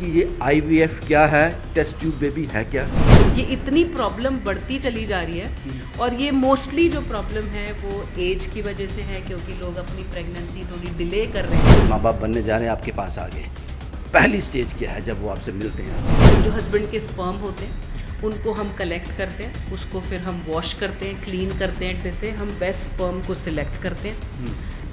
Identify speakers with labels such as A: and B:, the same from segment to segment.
A: ये आईवीएफ क्या है, टेस्ट ट्यूब बेबी है क्या।
B: ये इतनी प्रॉब्लम बढ़ती चली जा रही है और ये मोस्टली जो प्रॉब्लम है वो एज की वजह से है, क्योंकि लोग अपनी प्रेगनेंसी थोड़ी डिले कर रहे हैं।
A: माँ बाप बनने जा रहे हैं, आपके पास आ गए, पहली स्टेज क्या है जब वो आपसे मिलते हैं।
B: जो हस्बैंड के स्पर्म होते हैं उनको हम कलेक्ट करते हैं, उसको फिर हम वॉश करते हैं, क्लीन करते हैं, जैसे हम बेस्ट स्पर्म को सिलेक्ट करते हैं,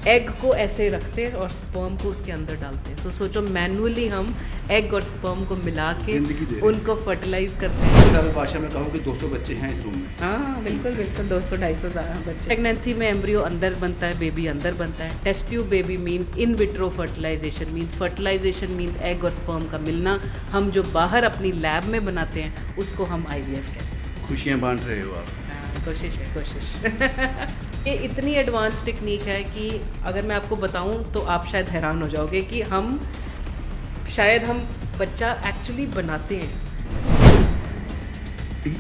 B: एग को ऐसे रखते हैं और स्पर्म को उसके अंदर डालते हैं। सोचो मैनुअली हम एग और स्पर्म को मिला के उनको फर्टिलाइज करते हैं।
A: सरल भाषा में कहूँ कि 200 बच्चे हैं इस रूम में।
B: हाँ बिल्कुल बिल्कुल, 200-250 बच्चे। प्रेगनेंसी में एम्ब्रियो अंदर बनता है, बेबी अंदर बनता है। Test tube baby means in vitro fertilisation, means fertilisation means egg और स्पर्म का मिलना। हम जो बाहर अपनी लैब में बनाते हैं उसको हम आईवीएफ कहते हैं।
A: खुशियाँ बांट रहे हो आप।
B: कोशिश है, कोशिश। ये इतनी एडवांस टेक्निक है कि अगर मैं आपको बताऊं तो आप शायद हैरान हो जाओगे कि हम बच्चा एक्चुअली बनाते हैं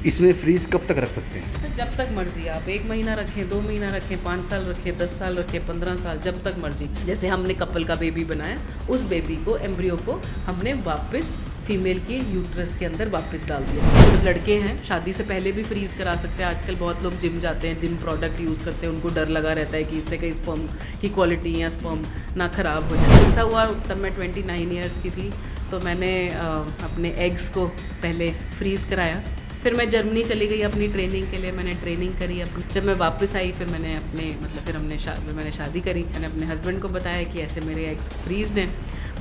A: इसमें फ्रीज कब तक रख सकते हैं?
B: तो जब तक मर्जी, आप 1 महीना रखें, 2 महीना रखें, 5 साल रखें, 10 साल रखें, 15 साल, जब तक मर्जी। जैसे हमने कपल का बेबी बनाया, उस बेबी को, एम्ब्रियो को हमने वापस फीमेल के यूट्रस के अंदर वापस डाल दिया। जब लड़के हैं शादी से पहले भी फ्रीज करा सकते हैं। आजकल बहुत लोग जिम जाते हैं, जिम प्रोडक्ट यूज़ करते हैं, उनको डर लगा रहता है कि इससे कहीं स्पर्म की क्वालिटी या स्पर्म ना ख़राब हो जाए। ऐसा हुआ तब मैं 29 ईयर्स की थी, तो मैंने अपने एग्स को पहले फ्रीज़ कराया। फिर मैं जर्मनी चली गई अपनी ट्रेनिंग के लिए, मैंने ट्रेनिंग करी अपनी। जब मैं वापस आई फिर मैंने मैंने शादी करी। मैंने अपने हस्बैंड को बताया कि ऐसे मेरे एग्स फ्रीज्ड हैं।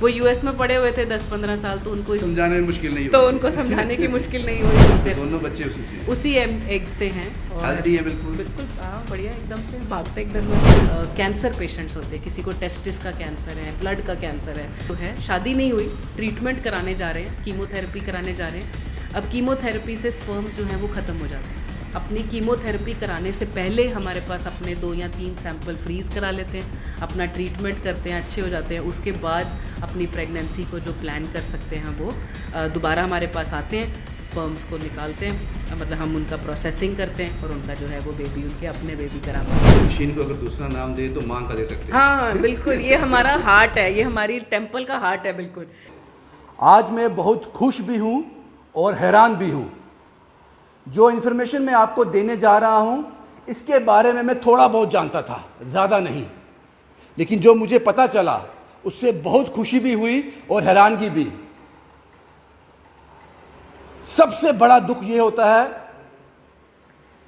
B: वो यूएस में पड़े हुए थे 10-15 साल, तो उनको
A: समझाने में मुश्किल नहीं
B: तो उनको समझाने की मुश्किल नहीं हुई। फिर
A: दोनों बच्चे उसी
B: एग से हैं और
A: हेल्दी है बिल्कुल
B: हाँ बढ़िया, एकदम से भागते एकदम। कैंसर पेशेंट्स होते हैं, किसी को टेस्टिस का कैंसर है, ब्लड का कैंसर है, तो है शादी नहीं हुई, ट्रीटमेंट कराने जा रहे हैं, कीमोथेरेपी कराने जा रहे हैं। अब कीमोथेरेपी से स्पर्म्स जो हैं वो ख़त्म हो जाते हैं। अपनी कीमोथेरेपी कराने से पहले हमारे पास अपने 2 या 3 सैंपल फ्रीज़ करा लेते हैं, अपना ट्रीटमेंट करते हैं, अच्छे हो जाते हैं। उसके बाद अपनी प्रेगनेंसी को जो प्लान कर सकते हैं वो दोबारा हमारे पास आते हैं, स्पर्म्स को निकालते हैं, मतलब हम उनका प्रोसेसिंग करते हैं और उनका जो है वो बेबी उनके अपने बेबी करा पाते हैं।
A: मशीन को अगर दूसरा नाम दे तो मां का दे सकते हैं।
B: हाँ बिल्कुल, ये हमारा हार्ट है, ये हमारी टेम्पल का हार्ट है बिल्कुल।
C: आज मैं बहुत खुश भी हूँ और हैरान भी हूँ। जो इन्फॉर्मेशन मैं आपको देने जा रहा हूँ इसके बारे में मैं थोड़ा बहुत जानता था, ज़्यादा नहीं, लेकिन जो मुझे पता चला उससे बहुत खुशी भी हुई और हैरानगी भी। सबसे बड़ा दुख ये होता है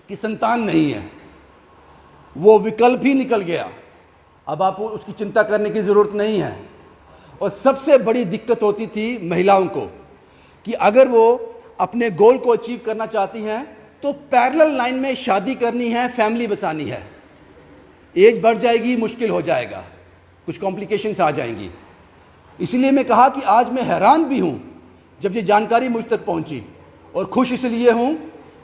C: कि संतान नहीं है, वो विकल्प ही निकल गया, अब आपको उसकी चिंता करने की ज़रूरत नहीं है। और सबसे बड़ी दिक्कत होती थी महिलाओं को कि अगर वो अपने गोल को अचीव करना चाहती हैं तो पैरेलल लाइन में शादी करनी है, फैमिली बसानी है, एज बढ़ जाएगी, मुश्किल हो जाएगा, कुछ कॉम्प्लिकेशंस आ जाएंगी। इसलिए मैं कहा कि आज मैं हैरान भी हूँ जब ये जानकारी मुझ तक पहुँची, और खुश इसलिए हूँ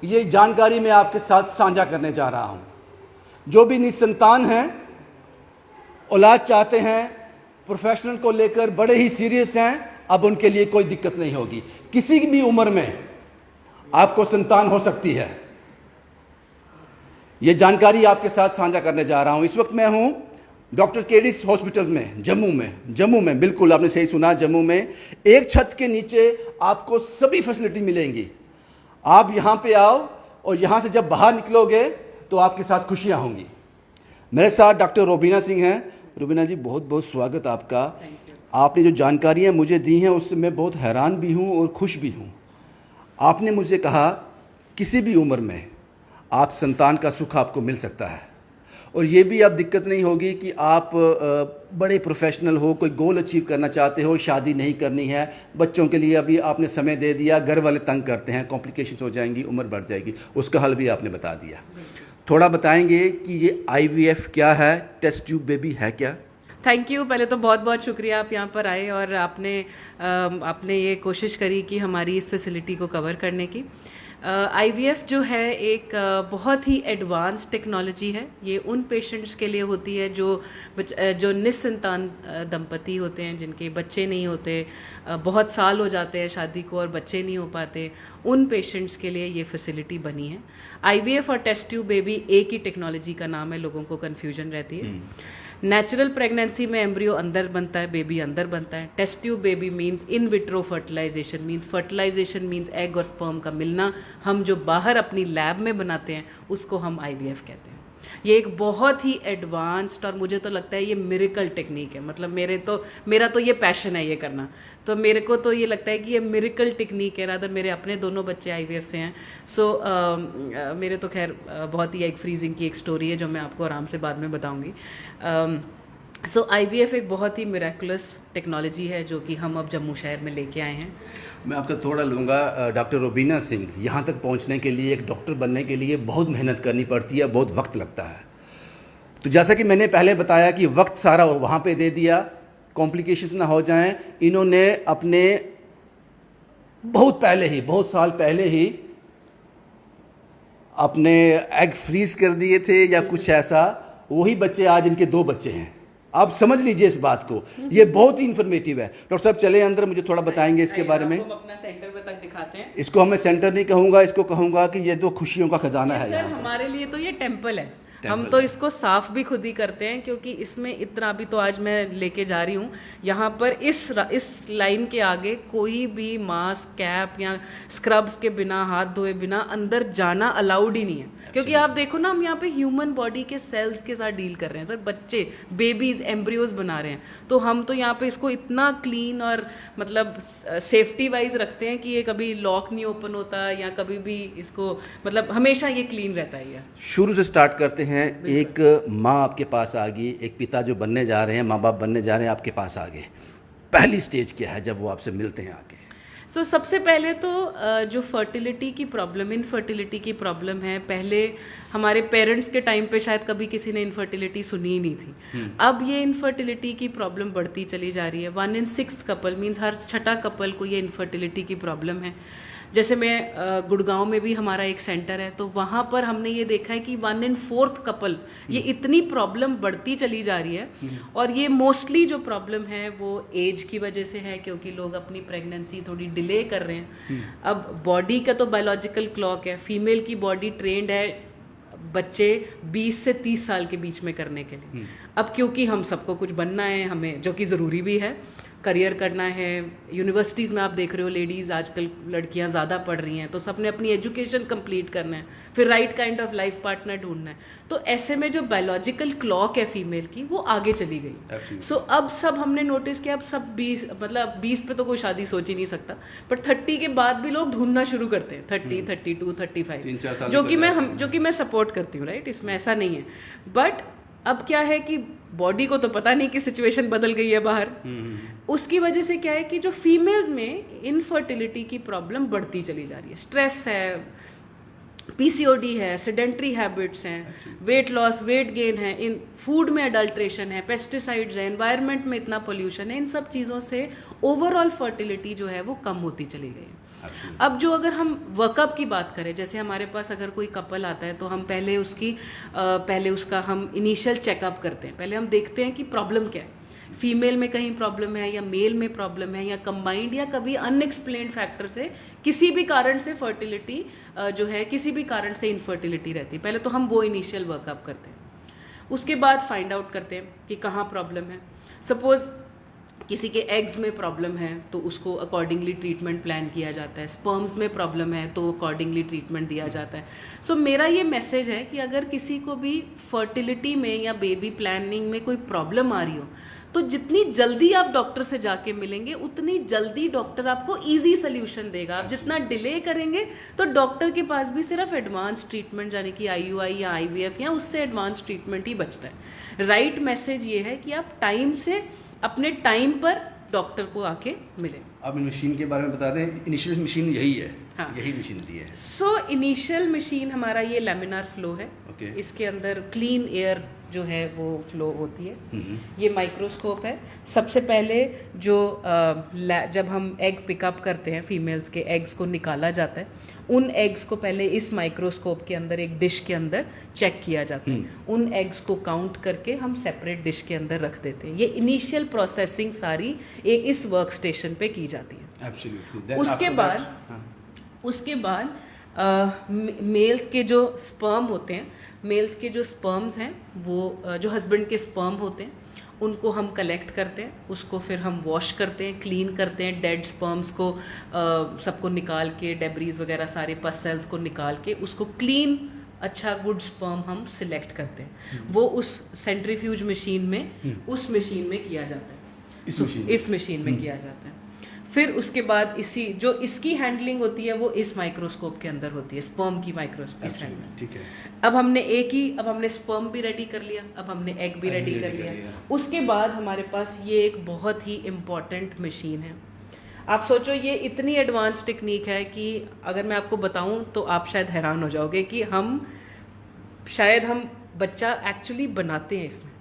C: कि ये जानकारी मैं आपके साथ साझा करने जा रहा हूँ। जो भी निसंतान हैं, औलाद चाहते हैं, प्रोफेशनल को लेकर बड़े ही सीरियस हैं, अब उनके लिए कोई दिक्कत नहीं होगी। किसी भी उम्र में आपको संतान हो सकती है। ये जानकारी आपके साथ साझा करने जा रहा हूँ। इस वक्त मैं हूँ डॉक्टर केडिस हॉस्पिटल में, जम्मू में, बिल्कुल आपने सही सुना, जम्मू में। एक छत के नीचे आपको सभी फैसिलिटी मिलेंगी। आप यहाँ पे आओ और यहाँ से जब बाहर निकलोगे तो आपके साथ खुशियाँ होंगी। मेरे साथ डॉक्टर रोबीना सिंह हैं। रोबीना जी, बहुत बहुत स्वागत आपका। आपने जो जानकारियाँ मुझे दी हैं उससे मैं बहुत हैरान भी हूँ और खुश भी हूँ। आपने मुझे कहा किसी भी उम्र में आप संतान का सुख आपको मिल सकता है, और ये भी अब दिक्कत नहीं होगी कि आप बड़े प्रोफेशनल हो, कोई गोल अचीव करना चाहते हो, शादी नहीं करनी है, बच्चों के लिए अभी आपने समय दे दिया, घर वाले तंग करते हैं, कॉम्प्लिकेशंस हो जाएंगी, उम्र बढ़ जाएगी, उसका हल भी आपने बता दिया। थोड़ा बताएंगे कि ये आईवीएफ क्या है, टेस्ट ट्यूब बेबी है क्या?
B: थैंक यू, पहले तो बहुत बहुत शुक्रिया आप यहाँ पर आए और आपने ये कोशिश करी कि हमारी इस फैसिलिटी को कवर करने की। आईवीएफ जो है एक बहुत ही एडवांस टेक्नोलॉजी है। ये उन पेशेंट्स के लिए होती है जो निसंतान दंपति होते हैं, जिनके बच्चे नहीं होते, बहुत साल हो जाते हैं शादी को और बच्चे नहीं हो पाते। उन पेशेंट्स के लिए ये फैसिलिटी बनी है। आईवीएफ और टेस्ट ट्यूब बेबी एक ही टेक्नोलॉजी का नाम है, लोगों को कन्फ्यूजन रहती है। नेचुरल प्रेगनेंसी में एम्ब्रियो अंदर बनता है, बेबी अंदर बनता है। Test tube baby means in vitro fertilisation, means fertilisation means egg और स्पर्म का मिलना। हम जो बाहर अपनी लैब में बनाते हैं उसको हम IVF कहते हैं। ये एक बहुत ही एडवांस्ड और मुझे तो लगता है ये मिरेकल टेक्निक है। मतलब मेरा तो ये पैशन है ये करना, तो मेरे को तो ये लगता है कि ये मिरेकल टेक्निक है। रादर मेरे अपने दोनों बच्चे IVF से हैं। सो मेरे तो खैर बहुत ही एग फ्रीजिंग की एक स्टोरी है जो मैं आपको आराम से बाद में बताऊंगी। सो IVF एक बहुत ही मिरेकुलस टेक्नोलॉजी है जो कि हम अब जम्मू शहर में लेके आए हैं।
C: मैं आपका थोड़ा लूँगा। डॉक्टर रुबीना सिंह, यहाँ तक पहुँचने के लिए, एक डॉक्टर बनने के लिए बहुत मेहनत करनी पड़ती है, बहुत वक्त लगता है। तो जैसा कि मैंने पहले बताया कि वक्त सारा वहाँ पे दे दिया, कॉम्प्लिकेशंस ना हो जाएं, इन्होंने अपने बहुत साल पहले ही अपने एग फ्रीज कर दिए थे या कुछ ऐसा। वही बच्चे आज इनके 2 बच्चे हैं। आप समझ लीजिए इस बात को, ये बहुत ही इन्फॉर्मेटिव है। डॉक्टर साहब चले अंदर, मुझे थोड़ा बताएंगे इसके बारे में।
B: हम अपना सेंटर में तक दिखाते हैं।
C: इसको हमें सेंटर नहीं कहूँगा, इसको कहूँगा कि ये तो खुशियों का खजाना है।
B: सर हमारे लिए तो ये टेम्पल है। हम तो इसको साफ भी खुद ही करते हैं क्योंकि इसमें इतना, अभी तो आज मैं लेके जा रही हूँ यहाँ पर इस लाइन के आगे कोई भी मास्क, कैप या स्क्रब्स के बिना, हाथ धोए बिना अंदर जाना अलाउड ही नहीं है। क्योंकि आप देखो ना, हम यहाँ पे ह्यूमन बॉडी के सेल्स के साथ डील कर रहे हैं सर। बच्चे, बेबीज, एम्ब्रियोज बना रहे हैं, तो हम तो यहाँ पे इसको इतना क्लीन और मतलब सेफ्टी वाइज रखते हैं कि ये कभी लॉक नहीं ओपन होता या कभी भी इसको, मतलब हमेशा ये क्लीन रहता है।
C: शुरू से स्टार्ट करते हैं। एक माँ आपके पास आ गई, एक पिता जो बनने जा रहे हैं, माँ बाप बनने जा रहे हैं, आपके पास आ गए। पहली स्टेज क्या है जब वो आपसे मिलते हैं आके?
B: सबसे पहले तो जो फर्टिलिटी की प्रॉब्लम, इनफर्टिलिटी की प्रॉब्लम है, पहले हमारे पेरेंट्स के टाइम पे शायद कभी किसी ने इनफर्टिलिटी सुनी ही नहीं थी। अब ये इनफर्टिलिटी की प्रॉब्लम बढ़ती चली जा रही है। 1 in 6 कपल मीन्स हर 6ठा कपल को ये इनफर्टिलिटी की प्रॉब्लम है। जैसे मैं गुड़गांव में भी हमारा एक सेंटर है, तो वहाँ पर हमने ये देखा है कि 1 in 4 कपल, ये इतनी प्रॉब्लम बढ़ती चली जा रही है। और ये मोस्टली जो प्रॉब्लम है वो एज की वजह से है, क्योंकि लोग अपनी प्रेगनेंसी थोड़ी डिले कर रहे हैं। अब बॉडी का तो बायोलॉजिकल क्लॉक है, फीमेल की बॉडी ट्रेंड है बच्चे 20 से 30 साल के बीच में करने के लिए। अब क्योंकि हम सबको कुछ बनना है, हमें, जो कि ज़रूरी भी है, करियर करना है। यूनिवर्सिटीज़ में आप देख रहे हो लेडीज़, आजकल लड़कियां ज़्यादा पढ़ रही हैं, तो सबने अपनी एजुकेशन कंप्लीट करना है, फिर right kind of life partner ढूंढना है। तो ऐसे में जो बायोलॉजिकल क्लॉक है फीमेल की, वो आगे चली गई। सो अब सब हमने नोटिस किया, अब सब 20 पे तो कोई शादी सोच ही नहीं सकता, बट 30 के बाद भी लोग ढूंढना शुरू करते हैं। 30, 32, 35, जो कि मैं सपोर्ट करती हूँ, राइट, इसमें ऐसा नहीं है। बट अब क्या है कि बॉडी को तो पता नहीं कि सिचुएशन बदल गई है बाहर। उसकी वजह से क्या है कि जो फीमेल्स में इनफर्टिलिटी की प्रॉब्लम बढ़ती चली जा रही है। स्ट्रेस है, PCOD है, सेडेंट्री हैबिट्स हैं, वेट लॉस, वेट गेन है, इन फूड में अडल्ट्रेशन है, पेस्टिसाइड्स है, एनवायरनमेंट में इतना पोल्यूशन है, इन सब चीज़ों से ओवरऑल फर्टिलिटी जो है वो कम होती चली गई है। अब जो अगर हम वर्कअप की बात करें, जैसे हमारे पास अगर कोई कपल आता है तो हम पहले उसका हम इनिशियल चेकअप करते हैं। पहले हम देखते हैं कि प्रॉब्लम क्या है, फीमेल में कहीं प्रॉब्लम है या मेल में प्रॉब्लम है या कंबाइंड या कभी अनएक्सप्लेन्ड फैक्टर से किसी भी कारण से फर्टिलिटी जो है, किसी भी कारण से इनफर्टिलिटी रहती है। पहले तो हम वो इनिशियल वर्कअप करते हैं। उसके बाद फाइंड आउट करते हैं कि कहाँ प्रॉब्लम है। सपोज किसी के एग्स में प्रॉब्लम है तो उसको अकॉर्डिंगली ट्रीटमेंट प्लान किया जाता है। स्पर्म्स में प्रॉब्लम है तो अकॉर्डिंगली ट्रीटमेंट दिया जाता है। सो मेरा ये मैसेज है कि अगर किसी को भी फर्टिलिटी में या बेबी प्लानिंग में कोई प्रॉब्लम आ रही हो, तो जितनी जल्दी आप डॉक्टर से जाके मिलेंगे उतनी जल्दी डॉक्टर आपको इजी सोल्यूशन देगा। आप जितना डिले करेंगे तो डॉक्टर के पास भी सिर्फ एडवांस ट्रीटमेंट, यानी कि IUI या IVF या उससे एडवांस ट्रीटमेंट ही बचता है। राइट मैसेज ये है कि आप टाइम से, अपने टाइम पर डॉक्टर को आके मिले।
C: आप मशीन के बारे में बता दें। इनिशियल मशीन यही है?
B: हाँ,
C: यही मशीन दी है।
B: सो इनिशियल मशीन हमारा ये लैमिनार फ्लो है। इसके अंदर क्लीन एयर जो है वो फ्लो होती है। ये माइक्रोस्कोप है। सबसे पहले जो जब हम एग पिकअप करते हैं, फीमेल्स के एग्स को निकाला जाता है, उन एग्स को पहले इस माइक्रोस्कोप के अंदर एक डिश के अंदर चेक किया जाता है। उन एग्स को काउंट करके हम सेपरेट डिश के अंदर रख देते हैं। ये इनिशियल प्रोसेसिंग सारी इस वर्क स्टेशन पे की जाती है।
C: Absolutely.
B: उसके बाद मेल्स के जो स्पर्म होते हैं, मेल्स के जो स्पर्म्स हैं वो जो हस्बैंड के स्पर्म होते हैं उनको हम कलेक्ट करते हैं, उसको फिर हम वॉश करते हैं, क्लीन करते हैं, डेड स्पर्म्स को सबको निकाल के, डेब्रीज वगैरह सारे पस सेल्स को निकाल के उसको क्लीन अच्छा गुड स्पर्म हम सिलेक्ट करते हैं। वो उस सेंट्रीफ्यूज मशीन में उस मशीन में किया जाता है, इस मशीन में किया जाता है। फिर उसके बाद जो इसकी हैंडलिंग होती है वो इस माइक्रोस्कोप के अंदर होती है, स्पर्म की माइक्रोस्कोप इस हैंडलिंग।
C: ठीक है।
B: अब हमने स्पर्म भी रेडी कर लिया, अब हमने एग भी रेडी कर लिया। उसके बाद हमारे पास ये एक बहुत ही इम्पॉर्टेंट मशीन है। आप सोचो ये इतनी एडवांस टेक्निक है कि अगर मैं आपको बताऊं तो आप शायद हैरान हो जाओगे कि हम बच्चा एक्चुअली बनाते हैं इसमें।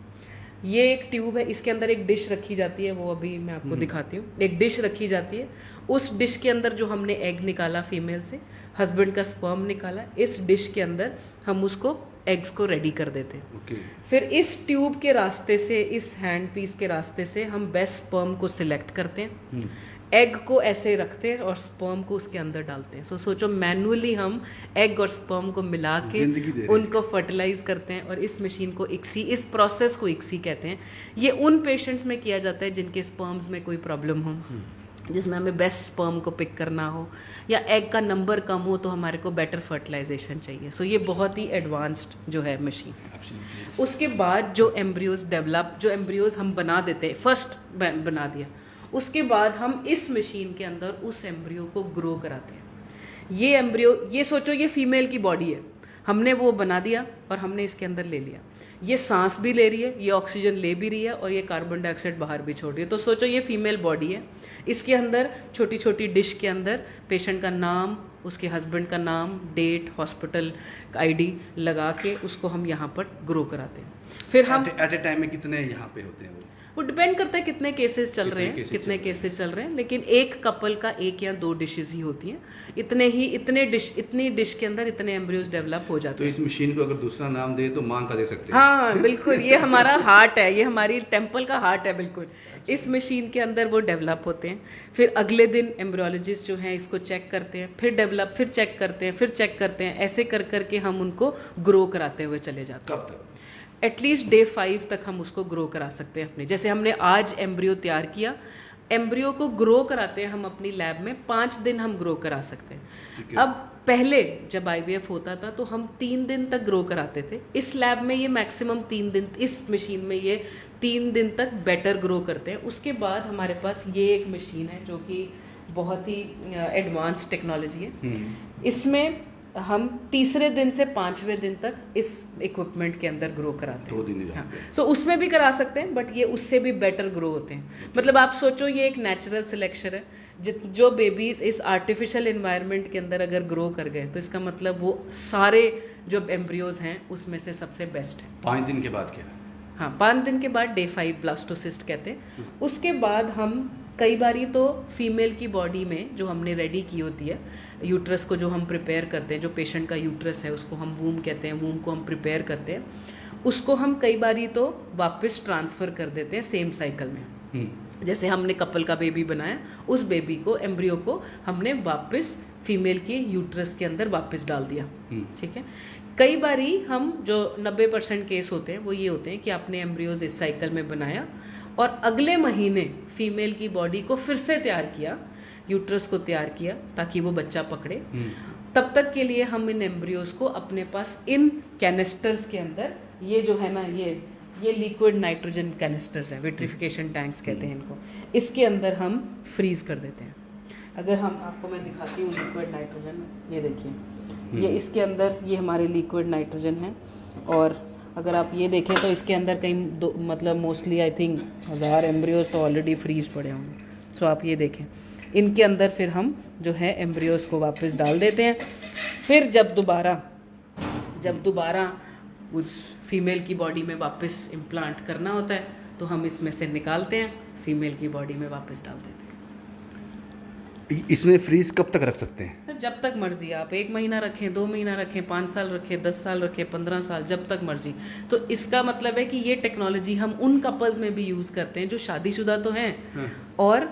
B: ये एक ट्यूब है, इसके अंदर एक डिश रखी जाती है, वो अभी मैं आपको दिखाती हूँ। एक डिश रखी जाती है, उस डिश के अंदर जो हमने एग निकाला फीमेल से, हस्बैंड का स्पर्म निकाला, इस डिश के अंदर हम उसको एग्स को रेडी कर देते हैं। फिर इस ट्यूब के रास्ते से, इस हैंड पीस के रास्ते से हम बेस्ट स्पर्म को सिलेक्ट करते हैं, एग को ऐसे रखते हैं और स्पर्म को उसके अंदर डालते हैं। सोचो मैनुअली हम एग और स्पर्म को मिला के उनको फर्टिलाइज करते हैं और इस मशीन को इस प्रोसेस को इक्सी कहते हैं। ये उन पेशेंट्स में किया जाता है जिनके स्पर्म्स में कोई प्रॉब्लम हो, जिसमें हमें बेस्ट स्पर्म को पिक करना हो या एग का नंबर कम हो तो हमारे को बेटर फर्टिलाइजेशन चाहिए। सो ये बहुत ही एडवांस्ड जो है मशीन। उसके बाद जो एम्ब्रियोज हम बना देते हैं, फर्स्ट बना दिया, उसके बाद हम इस मशीन के अंदर उस एम्ब्रियो को ग्रो कराते हैं। ये एम्ब्रियो, ये सोचो ये फीमेल की बॉडी है, हमने वो बना दिया और हमने इसके अंदर ले लिया। ये सांस भी ले रही है, ये ऑक्सीजन ले भी रही है और ये कार्बन डाइऑक्साइड बाहर भी छोड़ रही है। तो सोचो ये फीमेल बॉडी है, इसके अंदर छोटी छोटी डिश के अंदर पेशेंट का नाम, उसके हस्बैंड का नाम, डेट, हॉस्पिटल आईडी लगा के उसको हम यहाँ पर ग्रो कराते हैं। फिर हम
C: एट ए टाइम में कितने यहाँ पे होते हैं?
B: वो डिपेंड करता है कितने केसेस चल रहे हैं, लेकिन एक कपल का 1 या 2 डिशेस ही होती हैं। इतनी डिश के अंदर इतने एम्ब्रियोज डेवलप हो जाते हैं।
C: तो इस मशीन को अगर दूसरा नाम दे तो मां का दे सकते हैं?
B: हाँ बिल्कुल, ये हमारा हार्ट है, ये हमारी टेम्पल का हार्ट है बिल्कुल। इस मशीन के अंदर वो डेवलप होते हैं। फिर अगले दिन एम्ब्रियोलॉजिस्ट जो हैं इसको चेक करते हैं, फिर चेक करते हैं, ऐसे कर करके हम उनको ग्रो कराते हुए चले जाते हैं।
C: कब तक?
B: एटलीस्ट डे 5 तक हम उसको ग्रो करा सकते हैं अपने। जैसे हमने आज एम्ब्रियो तैयार किया, एम्ब्रियो को ग्रो कराते हैं हम अपनी लैब में, 5 दिन हम ग्रो करा सकते हैं। अब पहले जब IVF होता था तो हम 3 दिन तक ग्रो कराते थे। इस लैब में ये मैक्सिमम 3 दिन, इस मशीन में ये 3 दिन तक बेटर ग्रो करते हैं। उसके बाद हमारे पास ये एक मशीन है जो कि बहुत ही एडवांस टेक्नोलॉजी है। इसमें हम तीसरे दिन से 5वें दिन तक इस इक्विपमेंट के अंदर ग्रो कराते हैं।
C: 2 दिन
B: हाँ, सो उसमें भी करा सकते हैं, बट ये उससे भी बेटर ग्रो होते हैं। मतलब आप सोचो ये एक नेचुरल सिलेक्शन है। जो बेबीज इस आर्टिफिशियल एनवायरनमेंट के अंदर अगर ग्रो कर गए तो इसका मतलब वो सारे जो एम्ब्रियोज हैं उसमें से सबसे बेस्ट है।
C: 5 दिन के बाद क्या?
B: हाँ, 5 दिन के बाद डे 5 ब्लास्टोसिस्ट कहते हैं। उसके बाद हम कई बारी तो फीमेल की बॉडी में जो हमने रेडी की होती है, यूट्रस को जो हम प्रिपेयर करते हैं, जो पेशेंट का यूट्रस है उसको हम वूम कहते हैं, वूम को हम प्रिपेयर करते हैं, उसको हम कई बारी तो वापस ट्रांसफ़र कर देते हैं सेम साइकिल में। जैसे हमने कपल का बेबी बनाया, उस बेबी को, एम्ब्रियो को हमने वापस फीमेल के यूट्रस के अंदर वापस डाल दिया। ठीक है। कई बारी हम जो 90% केस होते हैं वो ये होते हैं कि आपने एम्ब्रियोज इस साइकिल में बनाया और अगले महीने फीमेल की बॉडी को फिर से तैयार किया, यूट्रस को तैयार किया ताकि वो बच्चा पकड़े। तब तक के लिए हम इन एम्ब्रियोज को अपने पास इन कैनिस्टर्स के अंदर, ये जो है ना ये लिक्विड नाइट्रोजन कैनिस्टर्स हैं, विट्रिफिकेशन टैंक्स कहते हैं इनको, इसके अंदर हम फ्रीज कर देते हैं। अगर हम आपको मैं दिखाती हूँ लिक्विड नाइट्रोजन, ये देखिए, ये इसके अंदर ये हमारे लिक्विड नाइट्रोजन है। और अगर आप ये देखें तो इसके अंदर कहीं मतलब मोस्टली आई थिंक 1000 एम्ब्रियोज तो ऑलरेडी फ्रीज पड़े होंगे। सो आप ये देखें, इनके अंदर फिर हम जो है एम्ब्रियोज को वापस डाल देते हैं। फिर जब दोबारा उस फीमेल की बॉडी में वापस इम्प्लांट करना होता है तो हम इसमें से निकालते हैं, फीमेल की बॉडी में वापस डाल देते हैं।
C: इसमें फ्रीज कब तक रख सकते हैं?
B: जब तक मर्जी, आप 1 महीना रखें, 2 महीना रखें, 5 साल रखें, 10 साल रखें, 15 साल, जब तक मर्जी। तो इसका मतलब है कि ये टेक्नोलॉजी हम उन कपल्स में भी यूज़ करते हैं जो शादीशुदा तो हैं और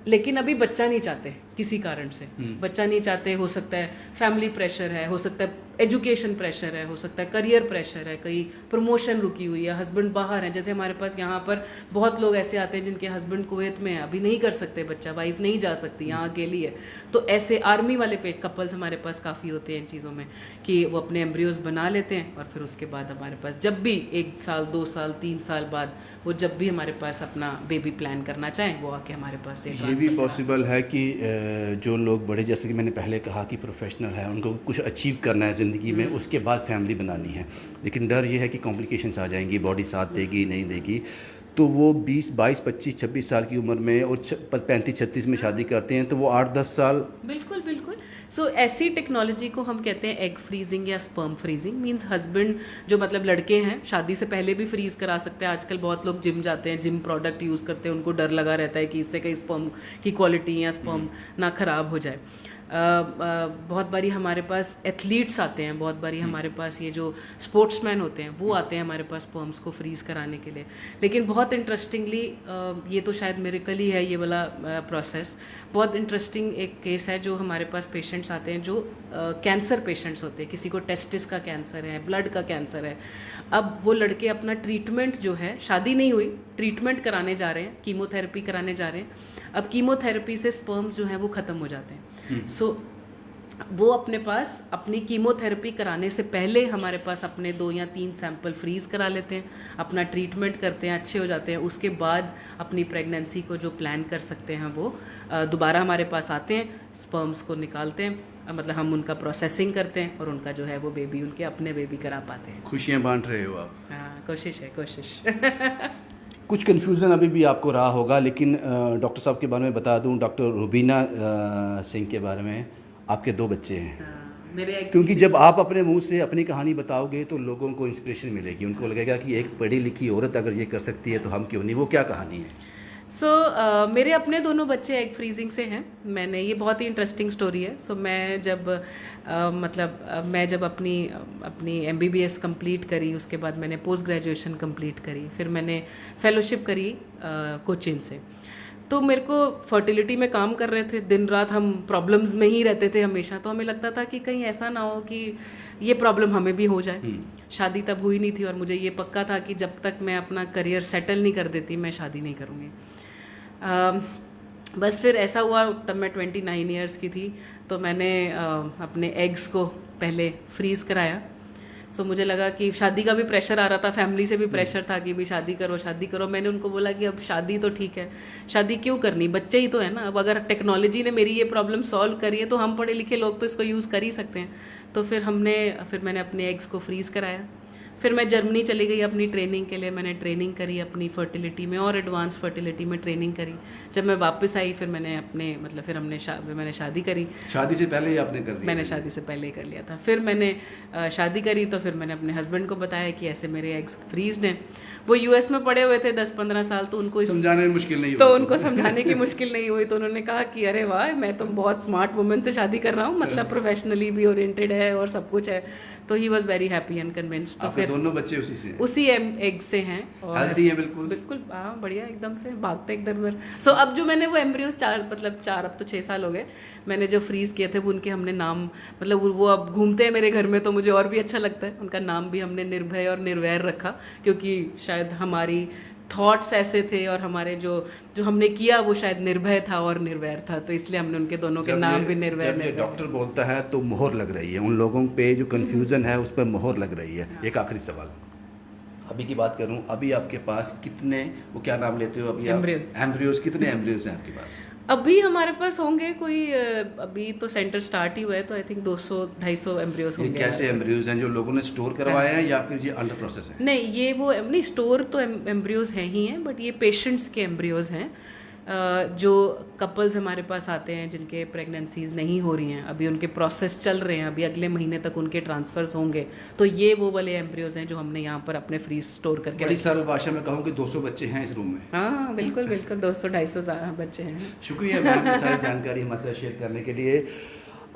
B: लेकिन अभी बच्चा नहीं चाहते, किसी कारण से बच्चा नहीं चाहते, हो सकता है फैमिली प्रेशर है, हो सकता है एजुकेशन प्रेशर है, हो सकता है करियर प्रेशर है, कहीं प्रमोशन रुकी हुई है, हस्बैंड बाहर है। जैसे हमारे पास यहाँ पर बहुत लोग ऐसे आते हैं जिनके हस्बैंड कुवैत में है, अभी नहीं कर सकते बच्चा, वाइफ नहीं जा सकती, यहाँ अकेली है। तो ऐसे आर्मी वाले कपल्स हमारे पास काफ़ी होते हैं इन चीज़ों में कि वो अपने एम्ब्रियोज बना लेते हैं और फिर उसके बाद हमारे पास जब भी 1 साल 2 साल 3 साल बाद वो जब भी हमारे पास अपना बेबी प्लान करना चाहें वो आके हमारे पास से
C: ये भी पॉसिबल है कि जो लोग बड़े, जैसे कि मैंने पहले कहा कि प्रोफेशनल है, उनको कुछ अचीव करना है ज़िंदगी में, उसके बाद फैमिली बनानी है, लेकिन डर ये है कि कॉम्प्लिकेशंस आ जाएंगी, बॉडी साथ देगी नहीं देगी, तो वो 20 22 25 26 साल की उम्र में और 35 36 में शादी करते हैं, तो वो 8-10 साल।
B: बिल्कुल बिल्कुल। सो ऐसी टेक्नोलॉजी को हम कहते हैं एग फ्रीजिंग या स्पर्म फ्रीजिंग। मींस हस्बैंड जो मतलब लड़के हैं शादी से पहले भी फ्रीज करा सकते हैं। आजकल बहुत लोग जिम जाते हैं, जिम प्रोडक्ट यूज़ करते हैं, उनको डर लगा रहता है कि इससे कहीं स्पर्म की क्वालिटी या स्पर्म ना ख़राब हो जाए। बहुत बारी हमारे पास एथलीट्स आते हैं, बहुत बारी हमारे पास ये जो स्पोर्ट्समैन होते हैं वो आते हैं हमारे पास स्पर्म्स को फ्रीज़ कराने के लिए। लेकिन बहुत इंटरेस्टिंगली ये तो शायद मिरेकल ही है ये वाला प्रोसेस। बहुत इंटरेस्टिंग एक केस है जो हमारे पास पेशेंट्स आते हैं जो कैंसर पेशेंट्स होते हैं, किसी को टेस्टिस का कैंसर है, ब्लड का कैंसर है। अब वो लड़के अपना ट्रीटमेंट जो है, शादी नहीं हुई, ट्रीटमेंट कराने जा रहे हैं, कीमोथेरेपी कराने जा रहे हैं। अब कीमोथेरेपी से स्पर्म्स जो हैं वो ख़त्म हो जाते हैं। सो वो अपने पास अपनी कीमोथेरेपी कराने से पहले हमारे पास अपने 2 या 3 सैंपल फ्रीज करा लेते हैं, अपना ट्रीटमेंट करते हैं, अच्छे हो जाते हैं। उसके बाद अपनी प्रेगनेंसी को जो प्लान कर सकते हैं वो दोबारा हमारे पास आते हैं, स्पर्म्स को निकालते हैं, मतलब हम उनका प्रोसेसिंग करते हैं और उनका जो है वो बेबी, उनके अपने बेबी करा पाते हैं।
C: खुशियाँ बांट रहे हो आप।
B: हाँ, कोशिश है, कोशिश।
C: कुछ कन्फ्यूज़न अभी भी आपको रहा होगा, लेकिन डॉक्टर साहब के बारे में बता दूं, डॉक्टर रुबीना सिंह के बारे में। आपके 2 बच्चे हैं।
B: हाँ, मेरे
C: क्योंकि जब आप अपने मुंह से अपनी कहानी बताओगे तो लोगों को इंस्पिरेशन मिलेगी, उनको लगेगा कि एक पढ़ी लिखी औरत अगर ये कर सकती है तो हम क्यों नहीं। वो क्या कहानी है?
B: मेरे अपने दोनों बच्चे एग फ्रीजिंग से हैं। मैंने, ये बहुत ही इंटरेस्टिंग स्टोरी है। मैं जब मैं जब अपनी MBBS कंप्लीट करी, उसके बाद मैंने पोस्ट ग्रेजुएशन कंप्लीट करी, फिर मैंने फेलोशिप करी कोचिन से। तो मेरे को फर्टिलिटी में काम कर रहे थे, दिन रात हम प्रॉब्लम्स में ही रहते थे हमेशा। तो हमें लगता था कि कहीं ऐसा ना हो कि ये प्रॉब्लम हमें भी हो जाए। शादी तब हुई नहीं थी और मुझे ये पक्का था कि जब तक मैं अपना करियर सेटल नहीं कर देती मैं शादी नहीं करूँगी। बस फिर ऐसा हुआ, तब मैं 29 ईयर्स की थी, तो मैंने अपने एग्स को पहले फ्रीज़ कराया। मुझे लगा कि शादी का भी प्रेशर आ रहा था, फैमिली से भी प्रेशर था कि भी शादी करो शादी करो। मैंने उनको बोला कि अब शादी तो ठीक है, शादी क्यों करनी, बच्चे ही तो है ना। अब अगर टेक्नोलॉजी ने मेरी ये प्रॉब्लम सॉल्व करी है तो हम पढ़े लिखे लोग तो इसको यूज़ कर ही सकते हैं। तो फिर मैंने अपने एग्स को फ्रीज़ कराया। फिर मैं जर्मनी चली गई अपनी ट्रेनिंग के लिए। मैंने ट्रेनिंग करी अपनी फर्टिलिटी में और एडवांस फर्टिलिटी में ट्रेनिंग करी। जब मैं वापस आई फिर मैंने मैंने शादी करी।
C: शादी से पहले ही आपने कर दिया?
B: मैंने शादी से पहले ही कर लिया था। फिर मैंने शादी करी तो फिर मैंने अपने हस्बैंड को बताया कि ऐसे मेरे एग्स फ्रीज्ड हैं। वो US में पड़े हुए थे 10-15 साल, तो उनको
C: समझाने में मुश्किल नहीं हुई।
B: तो उनको समझाने की मुश्किल नहीं हुई। तो उन्होंने कहा कि अरे वाह, मैं तो बहुत स्मार्ट वुमन से शादी कर रहा हूँ, मतलब प्रोफेशनली भी ओरिएंटेड है और सब कुछ है। तो he was very happy and convinced. तो फिर
C: दोनों बच्चे उसी
B: एग से हैं और
C: हेल्दी है बिल्कुल
B: बिल्कुल। हाँ, बढ़िया, एकदम से भागते इधर उधर। अब जो मैंने वो एम्ब्रियोज 4 अब तो 6 साल हो गए, मैंने जो फ्रीज किए थे वो उनके हमने नाम, मतलब वो अब घूमते हैं मेरे घर में तो मुझे और भी अच्छा लगता है। उनका नाम भी हमने निर्भय और निर्वैर रखा, क्योंकि शायद हमारी थॉट्स ऐसे थे और हमारे जो हमने किया वो शायद निर्भय था और निर्वैर था, तो इसलिए हमने उनके दोनों के नाम भी निर्वैर।
C: डॉक्टर बोलता है तो मोहर लग रही है, उन लोगों पे जो कंफ्यूजन है उस पर मोहर लग रही है। एक आखिरी सवाल, अभी की बात करूं, अभी आपके पास कितने, वो क्या नाम लेते हो अभी? एम्ब्रियोज। कितने एम्ब्रियोज हैं आपके पास?
B: अभी हमारे पास होंगे कोई, अभी तो सेंटर स्टार्ट ही हुआ है, तो आई थिंक 200-250 एम्ब्रियोज होंगे।
C: कैसे एम्ब्रियोज हैं, जो लोगों ने स्टोर करवाए हैं या फिर ये अंडर प्रोसेस है?
B: नहीं, ये वो नहीं, स्टोर तो एम्ब्रियोज हैं ही हैं, बट ये पेशेंट्स के एम्ब्रियोज हैं। जो कपल्स हमारे पास आते हैं जिनके प्रेगनेंसीज नहीं हो रही हैं, अभी उनके प्रोसेस चल रहे हैं, अभी अगले महीने तक उनके ट्रांसफर्स होंगे, तो ये वो वाले एम्ब्रियोज हैं जो हमने यहाँ पर अपने फ्रीज स्टोर करके।
C: बड़ी सरल भाषा में कहूँ कि 200 बच्चे हैं इस रूम में।
B: हाँ, बिल्कुल बिल्कुल, 200-250 बच्चे हैं।
C: शुक्रिया मैम सारी जानकारी हमारे साथ शेयर करने के लिए।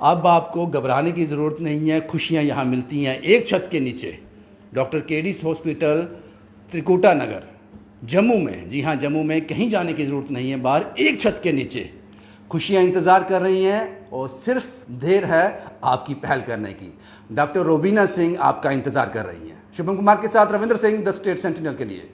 C: अब आपको घबराने की ज़रूरत नहीं है, खुशियाँ यहाँ मिलती हैं एक छत के नीचे। डॉक्टर केडिस हॉस्पिटल, त्रिकुटा नगर, जम्मू में। जी हाँ, जम्मू में, कहीं जाने की ज़रूरत नहीं है बाहर, एक छत के नीचे खुशियाँ इंतज़ार कर रही हैं और सिर्फ देर है आपकी पहल करने की। डॉक्टर रोबीना सिंह आपका इंतज़ार कर रही हैं। शुभम कुमार के साथ Ravindra Singh, the state sentinel के लिए।